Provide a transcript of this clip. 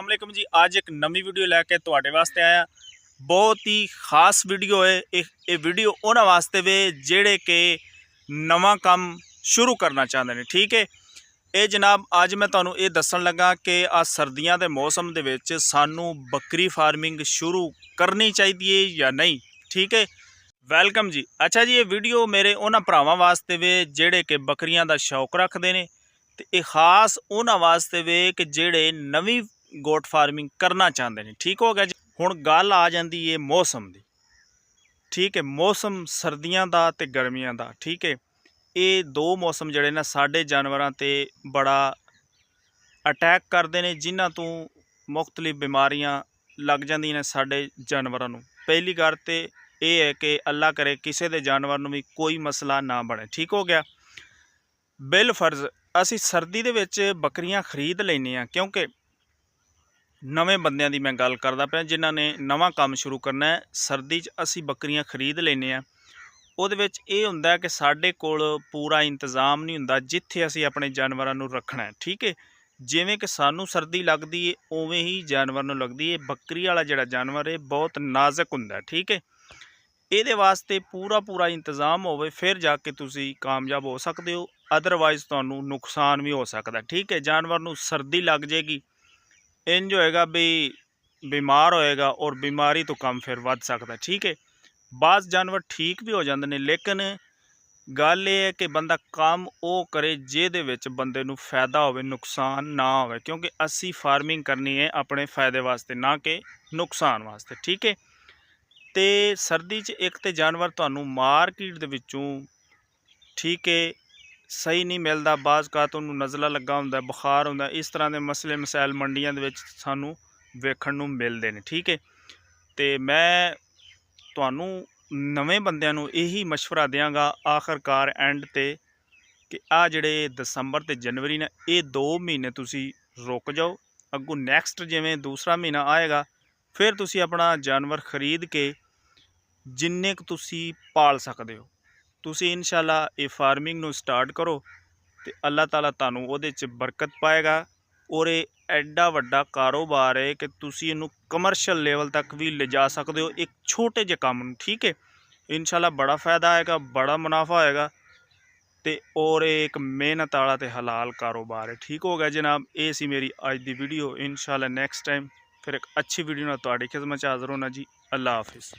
अस्सलाम वालेकुम जी। आज एक नवी वीडियो लैके तुहाडे वास्ते आया। बहुत ही खास वीडियो है। ये वीडियो उन्हां वास्ते वे जेड़े के नवा काम शुरू करना चाहते हैं। ठीक है, ये जनाब अज मैं तुहानू ये दसन लगा कि आ सर्दियां दे मौसम दे विच सानू बकरी फार्मिंग शुरू करनी चाहिए या नहीं। ठीक है, वेलकम जी। अच्छा जी, ये वीडियो मेरे उन्हां भरावां वास्ते वे जेड़े के बकरियां दा शौक रखते हैं, तो ये खास उन्हां वास्ते वे कि जेड़े नवी गोट फार्मिंग करना चाहते हैं। ठीक हो गया जी। हुण गल आ जाती है मौसम की। ठीक है, मौसम सर्दियां दा ते गर्मियां दा। ठीक है, ये दो मौसम जड़े ना साडे जानवरां ते बड़ा अटैक करते हैं, जिन्हां तो मुख्तलिफ बीमारियां लग जांदियां ने साडे जानवरां नूं। पहली गल तो ये है कि अल्लाह करे किसी दे जानवर नूं भी कोई मसला ना बने। ठीक हो गया। बिल फर्ज असी सर्दी दे विच बकरियां खरीद लैने आ, क्योंकि नवे बंदियां दी मैं गल करदा पिया जिन्हां ने नवां काम शुरू करना है। सर्दी च असी बकरियां खरीद लैने आ। ਉਹਦੇ ਵਿੱਚ ਇਹ ਹੁੰਦਾ ਕਿ ਸਾਡੇ ਕੋਲ ਪੂਰਾ ਇੰਤਜ਼ਾਮ ਨਹੀਂ ਹੁੰਦਾ ਜਿੱਥੇ ਅਸੀਂ ਆਪਣੇ ਜਾਨਵਰਾਂ ਨੂੰ ਰੱਖਣਾ ਹੈ। ਠੀਕ ਹੈ, ਜਿਵੇਂ ਕਿ ਸਾਨੂੰ ਸਰਦੀ ਲੱਗਦੀ ਹੈ ਉਵੇਂ ਹੀ ਜਾਨਵਰ ਨੂੰ ਲੱਗਦੀ ਹੈ। ਬੱਕਰੀ ਵਾਲਾ ਜਿਹੜਾ ਜਾਨਵਰ ਹੈ ਬਹੁਤ ਨਾਜ਼ੁਕ ਹੁੰਦਾ। ਠੀਕ ਹੈ, ਇਹਦੇ ਵਾਸਤੇ ਪੂਰਾ ਇੰਤਜ਼ਾਮ ਹੋਵੇ ਫਿਰ ਜਾ ਕੇ ਤੁਸੀਂ ਕਾਮਯਾਬ ਹੋ ਸਕਦੇ ਹੋ, ਅਦਰਵਾਈਜ਼ ਤੁਹਾਨੂੰ ਨੁਕਸਾਨ ਵੀ ਹੋ ਸਕਦਾ। ਠੀਕ ਹੈ, ਜਾਨਵਰ ਨੂੰ ਸਰਦੀ ਲੱਗ ਜਾਏਗੀ, ਇੰਜ ਹੋਏਗਾ ਵੀ ਬਿਮਾਰ ਹੋਏਗਾ ਔਰ ਬਿਮਾਰੀ ਤੋਂ ਕੰਮ ਫਿਰ ਵੱਧ ਸਕਦਾ। ਠੀਕ ਹੈ, ਬਾਜ਼ ਜਾਨਵਰ ਠੀਕ ਵੀ ਹੋ ਜਾਂਦੇ ਨੇ, ਲੇਕਿਨ ਗੱਲ ਇਹ ਹੈ ਕਿ ਬੰਦਾ ਕੰਮ ਉਹ ਕਰੇ ਜਿਹਦੇ ਵਿੱਚ ਬੰਦੇ ਨੂੰ ਫਾਇਦਾ ਹੋਵੇ, ਨੁਕਸਾਨ ਨਾ ਹੋਵੇ, ਕਿਉਂਕਿ ਅਸੀਂ ਫਾਰਮਿੰਗ ਕਰਨੀ ਹੈ ਆਪਣੇ ਫਾਇਦੇ ਵਾਸਤੇ, ਨਾ ਕਿ ਨੁਕਸਾਨ ਵਾਸਤੇ। ਠੀਕ ਹੈ, ਤੇ ਸਰਦੀ 'ਚ ਇੱਕ ਤੇ ਜਾਨਵਰ ਤੁਹਾਨੂੰ ਮਾਰਕੀਟ ਦੇ ਵਿੱਚੋਂ ਠੀਕ ਹੈ ਸਹੀ ਨਹੀਂ ਮਿਲਦਾ। ਬਾਜ਼ ਕਾਤ ਉਹਨੂੰ ਨਜ਼ਲਾ ਲੱਗਾ ਹੁੰਦਾ, ਬੁਖਾਰ ਹੁੰਦਾ, ਇਸ ਤਰ੍ਹਾਂ ਦੇ ਮਸਲੇ ਮਸਾਇਲ ਮੰਡੀਆਂ ਦੇ ਵਿੱਚ ਸਾਨੂੰ ਵੇਖਣ ਨੂੰ ਮਿਲਦੇ ਨੇ। ਠੀਕ ਹੈ, ਤੇ ਮੈਂ ਤੁਹਾਨੂੰ ਨਵੇਂ ਬੰਦਿਆਂ ਨੂੰ ਇਹੀ ਮਸ਼ਵਰਾ ਦਿਆਂਗਾ ਆਖਰਕਾਰ ਐਂਡ ਤੇ ਕਿ ਆ ਜਿਹੜੇ ਦਸੰਬਰ ਤੇ ਜਨਵਰੀ ਨੇ ਇਹ 2 ਮਹੀਨੇ ਤੁਸੀਂ ਰੁਕ ਜਾਓ। ਅੱਗੋਂ ਨੈਕਸਟ ਜਿਵੇਂ ਦੂਸਰਾ ਮਹੀਨਾ ਆਏਗਾ ਫਿਰ ਤੁਸੀਂ ਆਪਣਾ ਜਾਨਵਰ ਖਰੀਦ ਕੇ ਜਿੰਨੇ ਕੁ ਤੁਸੀਂ ਪਾਲ ਸਕਦੇ ਹੋ ਤੁਸੀਂ ਇਨਸ਼ਾਅੱਲਾ ਇਹ ਫਾਰਮਿੰਗ ਨੂੰ ਸਟਾਰਟ ਕਰੋ ਤੇ ਅੱਲਾਹ ਤਾਲਾ ਤੁਹਾਨੂੰ ਉਹਦੇ 'ਚ ਬਰਕਤ ਪਾਏਗਾ। ਔਰ ਇਹ ਐਡਾ ਵੱਡਾ ਕਾਰੋਬਾਰ ਹੈ ਕਿ ਤੁਸੀਂ ਇਹਨੂੰ ਕਮਰਸ਼ੀਅਲ ਲੈਵਲ ਤੱਕ ਵੀ ਲਿਜਾ ਸਕਦੇ ਹੋ ਇੱਕ ਛੋਟੇ ਜਿਹੇ ਕੰਮ ਨੂੰ। ਠੀਕ ਹੈ, ਇਨਸ਼ਾਅੱਲਾ ਬੜਾ ਫਾਇਦਾ ਆਏਗਾ, ਬੜਾ ਮੁਨਾਫਾ ਹੋਏਗਾ ਤੇ ਔਰ ਇਹ ਇੱਕ ਮਿਹਨਤ ਵਾਲਾ ਤੇ ਹਲਾਲ ਕਾਰੋਬਾਰ ਹੈ। ਠੀਕ ਹੋ ਗਿਆ ਜਨਾਬ, ਇਹ ਸੀ ਮੇਰੀ ਅੱਜ ਦੀ ਵੀਡੀਓ। ਇਨਸ਼ਾਅੱਲਾ ਨੈਕਸਟ ਟਾਈਮ ਫਿਰ ਇੱਕ ਅੱਛੀ ਵੀਡੀਓ ਨਾਲ ਤੁਹਾਡੀ ਖਿਦਮਤ 'ਚ ਹਾਜ਼ਰ ਹੋਣਾ ਜੀ। ਅੱਲਾ ਹਾਫਿਜ਼।